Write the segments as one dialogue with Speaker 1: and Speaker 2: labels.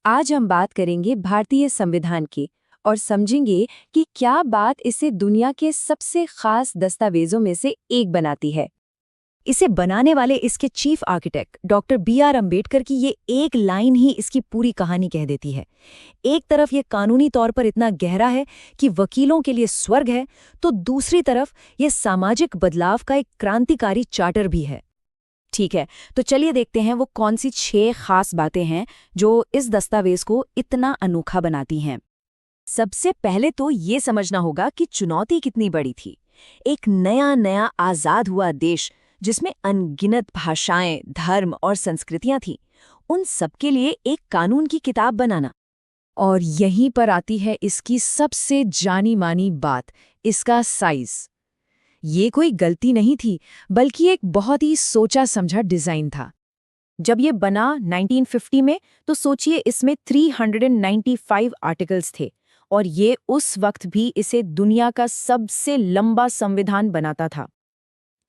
Speaker 1: आज हम बात करेंगे भारतीय संविधान की और समझेंगे कि क्या बात इसे दुनिया के सबसे खास दस्तावेजों में से एक बनाती है।
Speaker 2: इसे बनाने वाले इसके chief architect doctor B R. Ambedkar की ये एक लाइन ही इसकी पूरी कहानी कह देती है। एक तरफ ये कानूनी तौर पर इतना गहरा है कि वकीलों के लिए स्वर्ग है, तो दूसरी तरफ ये सामाजिक बदलाव का एक क्रांतिकारी चार्टर भी है। ठीक है, तो चलिए देखते हैं वो कौन सी 6 खास बातें हैं जो इस दस्तावेज को इतना अनोखा बनाती हैं।
Speaker 1: सबसे पहले तो ये समझना होगा कि चुनौती कितनी बड़ी थी। एक नया नया आजाद हुआ देश जिसमें अनगिनत भाषाएं, धर्म और संस्कृतियां थीं, उन सबके लिए एक कानून की किताब बनाना।
Speaker 2: और यहीं पर आती है इसकी सबसे जानी मानी बात, इसका साइज। ये कोई गलती नहीं थी, बल्कि एक बहुत ही सोचा समझा डिजाइन था। जब ये बना 1950 में, तो सोचिए इसमें 395 आर्टिकल्स थे, और ये उस वक्त भी इसे दुनिया का सबसे लंबा संविधान बनाता था।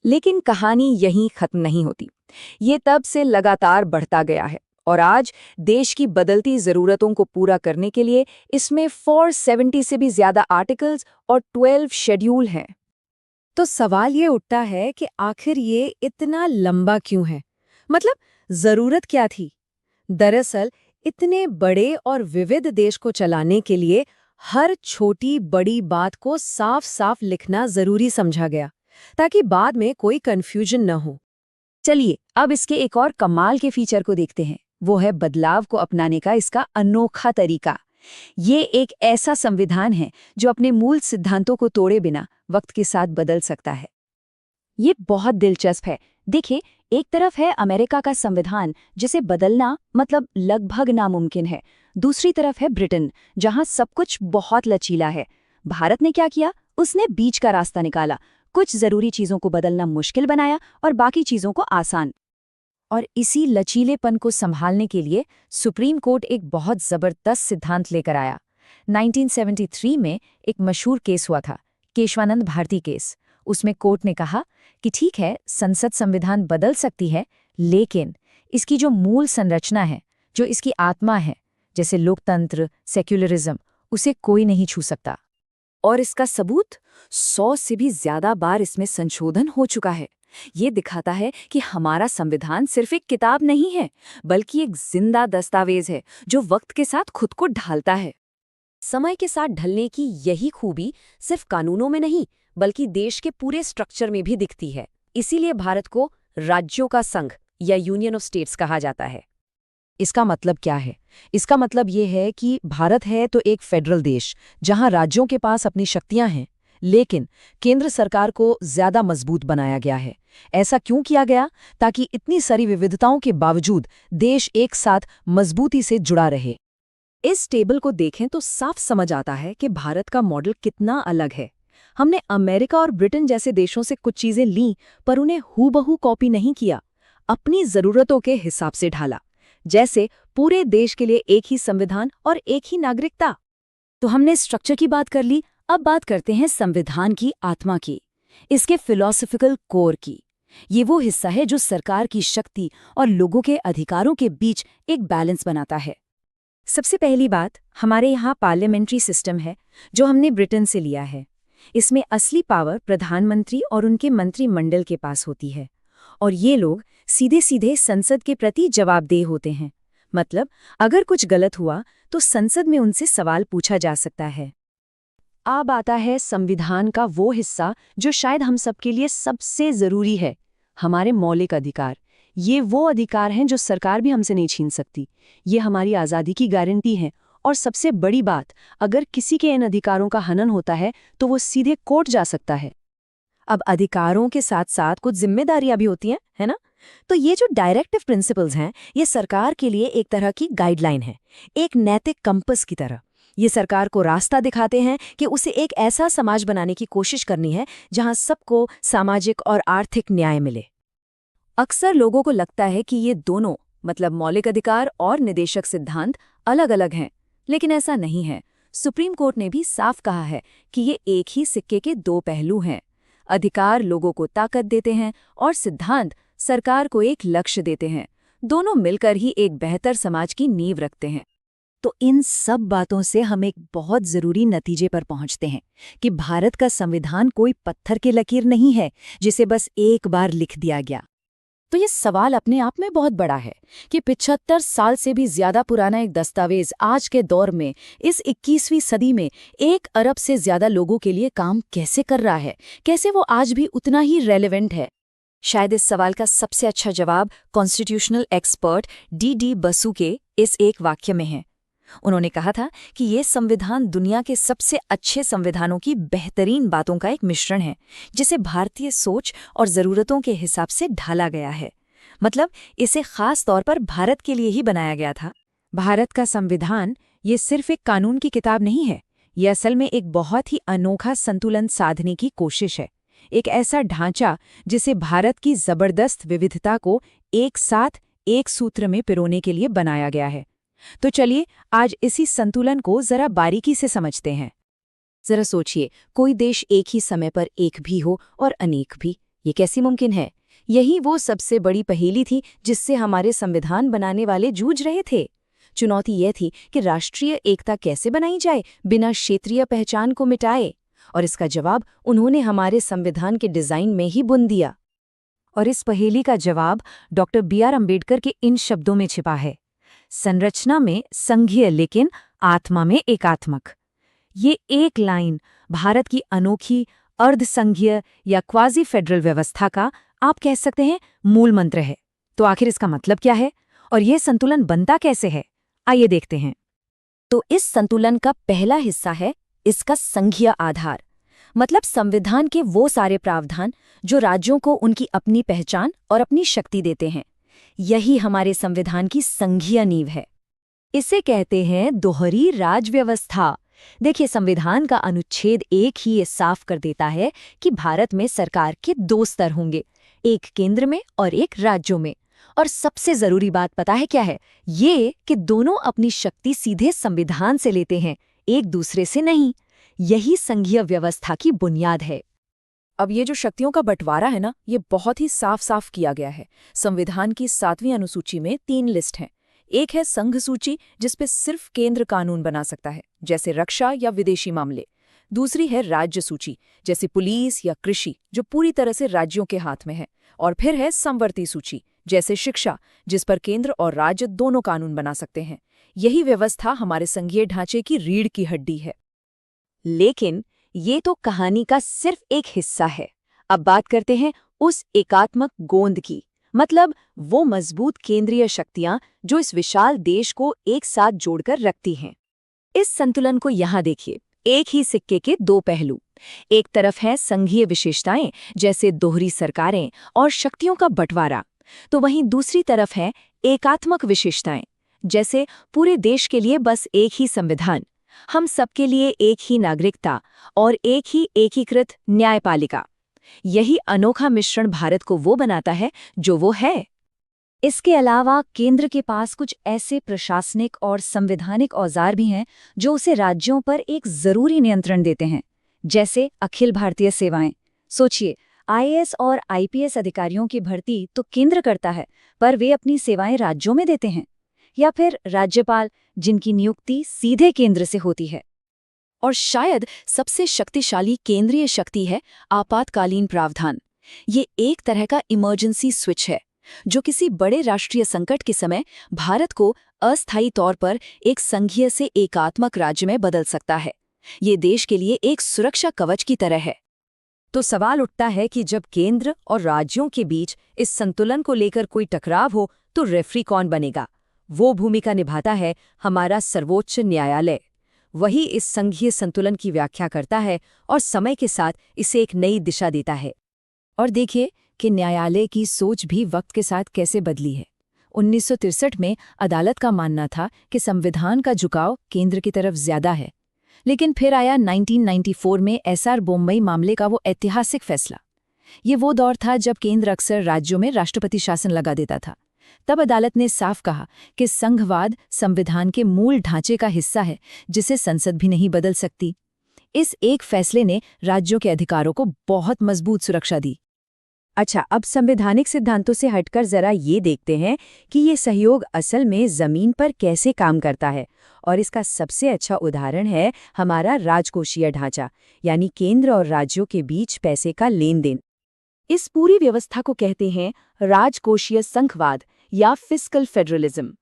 Speaker 1: लेकिन कहानी यहीं खत्म नहीं होती। ये तब से लगातार बढ़ता गया है और आज देश की बदलती ज़रूरतों को पूरा करने के लिए इसमें 470 से भी ज़्यादा आर्टिकल्स और 12 शेड्यूल हैं।
Speaker 2: तो सवाल ये उठता है कि आखिर ये इतना लंबा क्यों है? मतलब जरूरत क्या थी? दरअसल इतने बड़े और विविध देश को चलाने के लिए हर छोटी बड़ी बात को साफ साफ लिखना जरूरी समझा गया, ताकि बाद में कोई कंफ्यूजन न हो।
Speaker 1: चलिए अब इसके एक और कमाल के फीचर को देखते हैं। वो है बदलाव को अपनाने का इसका अनोखा तरीका। ये एक ऐसा संविधान है जो अपने मूल सिद्धांतों को तोड़े बिना वक्त के साथ बदल सकता है। ये बहुत दिलचस्प है। देखिए, एक तरफ है अमेरिका का संविधान जिसे बदलना मतलब लगभग नामुमकिन है। दूसरी तरफ है ब्रिटेन, जहां सब कुछ बहुत लचीला है। भारत ने क्या किया? उसने बीच का रास्ता निकाला। कुछ जरूरी चीजों को बदलना मुश्किल बनाया और बाकी चीजों को आसान।
Speaker 2: और इसी लचीलेपन को संभालने के लिए सुप्रीम कोर्ट एक बहुत जबरदस्त सिद्धांत लेकर आया। 1973 में एक मशहूर केस हुआ था, केशवानंद भारती केस। उसमें कोर्ट ने कहा कि ठीक है, संसद संविधान बदल सकती है, लेकिन इसकी जो मूल संरचना है, जो इसकी आत्मा है, जैसे लोकतंत्र, सेक्युलरिज्म, उसे कोई नहीं छू सकता।
Speaker 1: और इसका सबूत 100 से भी ज्यादा बार इसमें संशोधन हो चुका है। ये दिखाता है कि हमारा संविधान सिर्फ एक किताब नहीं है, बल्कि एक जिंदा दस्तावेज है जो वक्त के साथ खुद को ढालता है। समय के साथ ढलने की यही खूबी सिर्फ कानूनों में नहीं, बल्कि देश के पूरे स्ट्रक्चर में भी दिखती है। इसीलिए भारत को राज्यों का संघ या यूनियन ऑफ स्टेट्स कहा जाता है।
Speaker 2: इसका मतलब क्या है? इसका मतलब ये है कि भारत है तो एक फेडरल देश, जहां राज्यों के पास अपनी शक्तियां हैं, लेकिन केंद्र सरकार को ज्यादा मजबूत बनाया गया है। ऐसा क्यों किया गया? ताकि इतनी सारी विविधताओं के बावजूद देश एक साथ मजबूती से जुड़ा रहे।
Speaker 1: इस टेबल को देखें तो साफ समझ आता है कि भारत का मॉडल कितना अलग है। हमने अमेरिका और ब्रिटेन जैसे देशों से कुछ चीजें लीं, पर उन्हें हूबहू कॉपी नहीं किया, अपनी जरूरतों के हिसाब से ढाला। जैसे पूरे देश के लिए एक ही संविधान और एक ही नागरिकता। तो हमने स्ट्रक्चर की बात कर ली, अब बात करते हैं संविधान की आत्मा की, इसके फिलॉसफिकल कोर की। ये वो हिस्सा है जो सरकार की शक्ति और लोगों के अधिकारों के बीच एक बैलेंस बनाता है। सबसे पहली बात, हमारे यहाँ पार्लियामेंट्री सिस्टम है जो हमने ब्रिटेन से लिया है। इसमें असली पावर प्रधानमंत्री और उनके मंत्रिमंडल के पास होती है, और ये लोग सीधे सीधे संसद के प्रति जवाबदेह होते हैं। मतलब अगर कुछ गलत हुआ तो संसद में उनसे सवाल पूछा जा सकता है। अब आता है संविधान का वो हिस्सा जो शायद हम सबके लिए सबसे जरूरी है, हमारे मौलिक अधिकार। ये वो अधिकार हैं जो सरकार भी हमसे नहीं छीन सकती। ये हमारी आज़ादी की गारंटी है। और सबसे बड़ी बात, अगर किसी के इन अधिकारों का हनन होता है तो वो सीधे कोर्ट जा सकता है। अब अधिकारों के साथ साथ कुछ जिम्मेदारियां भी होती हैं, है ना? तो ये जो डायरेक्टिव प्रिंसिपल्स हैं, ये सरकार के लिए एक तरह की गाइडलाइन है, एक नैतिक कंपस की तरह। ये सरकार को रास्ता दिखाते हैं कि उसे एक ऐसा समाज बनाने की कोशिश करनी है जहां सबको सामाजिक और आर्थिक न्याय मिले। अक्सर लोगों को लगता है कि ये दोनों, मतलब मौलिक अधिकार और निदेशक सिद्धांत, अलग अलग हैं, लेकिन ऐसा नहीं है। सुप्रीम कोर्ट ने भी साफ कहा है कि ये एक ही सिक्के के दो पहलू हैं। अधिकार लोगों को ताकत देते हैं और सिद्धांत सरकार को एक लक्ष्य देते हैं। दोनों मिलकर ही एक बेहतर समाज की नींव रखते हैं।
Speaker 2: तो इन सब बातों से हम एक बहुत ज़रूरी नतीजे पर पहुंचते हैं कि भारत का संविधान कोई पत्थर की लकीर नहीं है जिसे बस एक बार लिख दिया गया।
Speaker 1: तो ये सवाल अपने आप में बहुत बड़ा है कि 75 साल से भी ज्यादा पुराना एक दस्तावेज आज के दौर में, इस 21वीं सदी में 1 अरब से ज्यादा लोगों के लिए काम कैसे कर रहा है, कैसे वो आज भी उतना ही रेलेवेंट है।
Speaker 2: शायद इस सवाल का सबसे अच्छा जवाब कॉन्स्टिट्यूशनल एक्सपर्ट डी बसु के इस एक वाक्य में है। उन्होंने कहा था कि ये संविधान दुनिया के सबसे अच्छे संविधानों की बेहतरीन बातों का एक मिश्रण है, जिसे भारतीय सोच और ज़रूरतों के हिसाब से ढाला गया है। मतलब इसे खास तौर पर भारत के लिए ही बनाया गया था।
Speaker 1: भारत का संविधान ये सिर्फ एक कानून की किताब नहीं है, ये असल में एक बहुत ही अनोखा संतुलन साधने की कोशिश है। एक ऐसा ढांचा जिसे भारत की जबरदस्त विविधता को एक साथ एक सूत्र में पिरोने के लिए बनाया गया है। तो चलिए आज इसी संतुलन को जरा बारीकी से समझते हैं।
Speaker 2: जरा सोचिए, कोई देश एक ही समय पर एक भी हो और अनेक भी, ये कैसे मुमकिन है? यही वो सबसे बड़ी पहेली थी जिससे हमारे संविधान बनाने वाले जूझ रहे थे। चुनौती यह थी कि राष्ट्रीय एकता कैसे बनाई जाए बिना क्षेत्रीय पहचान को मिटाए, और इसका जवाब उन्होंने हमारे संविधान के डिजाइन में ही बुन दिया। और इस पहेली का जवाब डॉक्टर B.R. अम्बेडकर के इन शब्दों में छिपा है, संरचना में संघीय लेकिन आत्मा में एकात्मक। ये एक लाइन भारत की अनोखी अर्धसंघीय या क्वाजी फेडरल व्यवस्था का, आप कह सकते हैं, मूल मंत्र है। तो आखिर इसका मतलब क्या है और यह संतुलन बनता कैसे है? आइए देखते हैं। तो इस संतुलन का पहला हिस्सा है इसका संघीय आधार, मतलब संविधान के वो सारे प्रावधान जो राज्यों को उनकी अपनी पहचान और अपनी शक्ति देते हैं। यही हमारे संविधान की संघीय नींव है। इसे कहते हैं दोहरी राज व्यवस्था। देखिए, संविधान का अनुच्छेद 1 ही ये साफ कर देता है कि भारत में सरकार के 2 स्तर होंगे, एक केंद्र में और एक राज्यों में। और सबसे जरूरी बात पता है क्या है? ये कि दोनों अपनी शक्ति सीधे संविधान से लेते हैं, एक दूसरे से नहीं। यही संघीय व्यवस्था की बुनियाद है।
Speaker 1: अब ये जो शक्तियों का बंटवारा है ना, ये बहुत ही साफ साफ किया गया है। संविधान की 7वीं अनुसूची में 3 लिस्ट हैं। एक है संघ सूची, जिसपे सिर्फ केंद्र कानून बना सकता है, जैसे रक्षा या विदेशी मामले। दूसरी है राज्य सूची, जैसे पुलिस या कृषि, जो पूरी तरह से राज्यों के हाथ में है। और फिर है समवर्ती सूची, जैसे शिक्षा, जिस पर केंद्र और राज्य दोनों कानून बना सकते हैं। यही व्यवस्था हमारे संघीय ढांचे की रीढ़ की हड्डी है।
Speaker 2: लेकिन ये तो कहानी का सिर्फ एक हिस्सा है। अब बात करते हैं उस एकात्मक गोंद की, मतलब वो मजबूत केंद्रीय शक्तियां जो इस विशाल देश को एक साथ जोड़कर रखती हैं। इस संतुलन को यहाँ देखिए, एक ही सिक्के के 2 पहलू। एक तरफ है संघीय विशेषताएं, जैसे दोहरी सरकारें और शक्तियों का बंटवारा, तो वहीं दूसरी तरफ है एकात्मक विशेषताएं, जैसे पूरे देश के लिए बस एक ही संविधान, हम सबके लिए एक ही नागरिकता और एक ही एकीकृत न्यायपालिका। यही अनोखा मिश्रण भारत को वो बनाता है जो वो है। इसके अलावा केंद्र के पास कुछ ऐसे प्रशासनिक और संवैधानिक औजार भी हैं जो उसे राज्यों पर एक जरूरी नियंत्रण देते हैं, जैसे अखिल भारतीय सेवाएं। सोचिए, IAS और IPS अधिकारियों की भर्ती तो केंद्र करता है, पर वे अपनी सेवाएं राज्यों में देते हैं। या फिर राज्यपाल, जिनकी नियुक्ति सीधे केंद्र से होती है।
Speaker 1: और शायद सबसे शक्तिशाली केंद्रीय शक्ति है आपातकालीन प्रावधान। ये एक तरह का इमरजेंसी स्विच है, जो किसी बड़े राष्ट्रीय संकट के समय भारत को अस्थायी तौर पर एक संघीय से एकात्मक राज्य में बदल सकता है। ये देश के लिए एक सुरक्षा कवच की तरह है।
Speaker 2: तो सवाल उठता है कि जब केंद्र और राज्यों के बीच इस संतुलन को लेकर कोई टकराव हो, तो रेफरी कौन बनेगा? वो भूमिका निभाता है हमारा सर्वोच्च न्यायालय। वही इस संघीय संतुलन की व्याख्या करता है और समय के साथ इसे एक नई दिशा देता है। और देखिए कि न्यायालय की सोच भी वक्त के साथ कैसे बदली है। 1963 में अदालत का मानना था कि संविधान का झुकाव केंद्र की तरफ ज्यादा है, लेकिन फिर आया 1994 में SR बोम्मई मामले का वो ऐतिहासिक फैसला। ये वो दौर था जब केंद्र अक्सर राज्यों में राष्ट्रपति शासन लगा देता था। तब अदालत ने साफ कहा कि संघवाद संविधान के मूल ढांचे का हिस्सा है, जिसे संसद भी नहीं बदल सकती। इस एक फैसले ने राज्यों के अधिकारों को बहुत मजबूत सुरक्षा दी। अच्छा, अब संवैधानिक सिद्धांतों से हटकर जरा ये देखते हैं कि ये सहयोग असल में जमीन पर कैसे काम करता है। और इसका सबसे अच्छा उदाहरण है हमारा राजकोषीय ढांचा, यानी केंद्र और राज्यों के बीच पैसे का लेन देन।
Speaker 1: इस पूरी व्यवस्था को कहते हैं राजकोषीय संघवाद या फिस्कल फेडरलिज्म।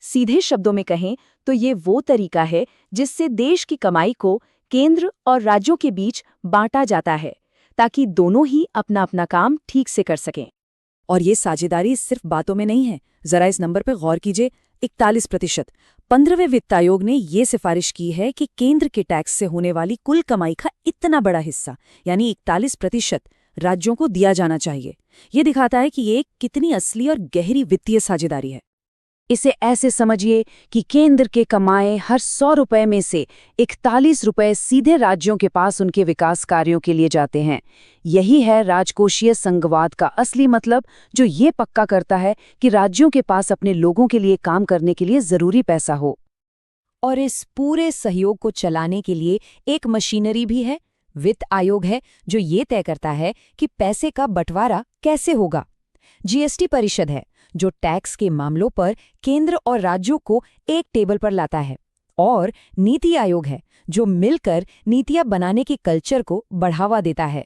Speaker 1: सीधे शब्दों में कहें तो ये वो तरीका है जिससे देश की कमाई को केंद्र और राज्यों के बीच बांटा जाता है, ताकि दोनों ही अपना अपना काम ठीक से कर सकें।
Speaker 2: और ये साझेदारी सिर्फ बातों में नहीं है। जरा इस नंबर पर गौर कीजिए, 41%। 15वें वित्त आयोग ने ये सिफारिश की है कि केंद्र के टैक्स से होने वाली कुल कमाई का इतना बड़ा हिस्सा, यानी 41%, राज्यों को दिया जाना चाहिए। ये दिखाता है कि ये कितनी असली और गहरी वित्तीय साझेदारी है।
Speaker 3: इसे ऐसे समझिए कि केंद्र के कमाए हर 100 रुपए में से 41 रुपए सीधे राज्यों के पास उनके विकास कार्यों के लिए जाते हैं। यही है राजकोषीय संघवाद का असली मतलब, जो ये पक्का करता है कि राज्यों के पास अपने लोगों के लिए काम करने के लिए जरूरी पैसा हो।
Speaker 2: और इस पूरे सहयोग को चलाने के लिए एक मशीनरी भी है, वित्त आयोग है, जो ये तय करता है कि पैसे का बंटवारा कैसे होगा। जीएसटी परिषद है, जो टैक्स के मामलों पर केंद्र और राज्यों को एक टेबल पर लाता है। और नीति आयोग है, जो मिलकर नीतियां बनाने की कल्चर को बढ़ावा देता है।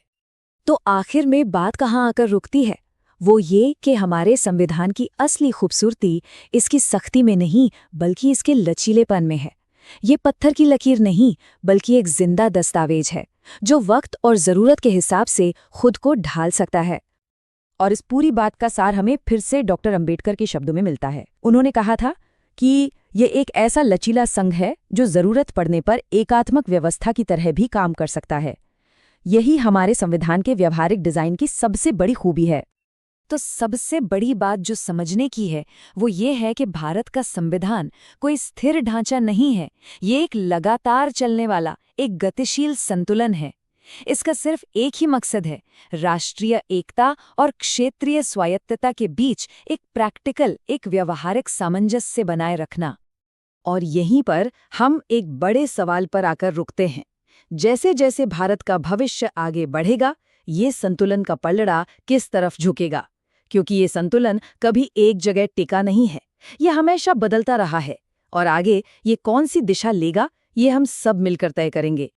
Speaker 1: तो आखिर में बात कहाँ आकर रुकती है? वो ये कि हमारे संविधान की असली खूबसूरती इसकी सख्ती में नहीं, बल्कि इसके लचीलेपन में है। ये पत्थर की लकीर नहीं, बल्कि एक जिंदा दस्तावेज है, जो वक्त और जरूरत के हिसाब से खुद को ढाल सकता है।
Speaker 2: और इस पूरी बात का सार हमें फिर से डॉक्टर अंबेडकर के शब्दों में मिलता है। उन्होंने कहा था कि ये एक ऐसा लचीला संघ है जो जरूरत पड़ने पर एकात्मक व्यवस्था की तरह भी काम कर सकता है। यही हमारे संविधान के व्यवहारिक डिजाइन की सबसे बड़ी खूबी है।
Speaker 1: तो सबसे बड़ी बात जो समझने की है वो ये है कि भारत का संविधान कोई स्थिर ढांचा नहीं है। ये एक लगातार चलने वाला एक गतिशील संतुलन है। इसका सिर्फ एक ही मकसद है, राष्ट्रीय एकता और क्षेत्रीय स्वायत्तता के बीच एक प्रैक्टिकल, एक व्यवहारिक सामंजस्य बनाए रखना। और यहीं पर हम एक बड़े सवाल पर आकर रुकते हैं। जैसे जैसे भारत का भविष्य आगे बढ़ेगा, ये संतुलन का पलड़ा किस तरफ झुकेगा? क्योंकि ये संतुलन कभी एक जगह टिका नहीं है, ये हमेशा बदलता रहा है। और आगे ये कौन सी दिशा लेगा, ये हम सब मिलकर तय करेंगे।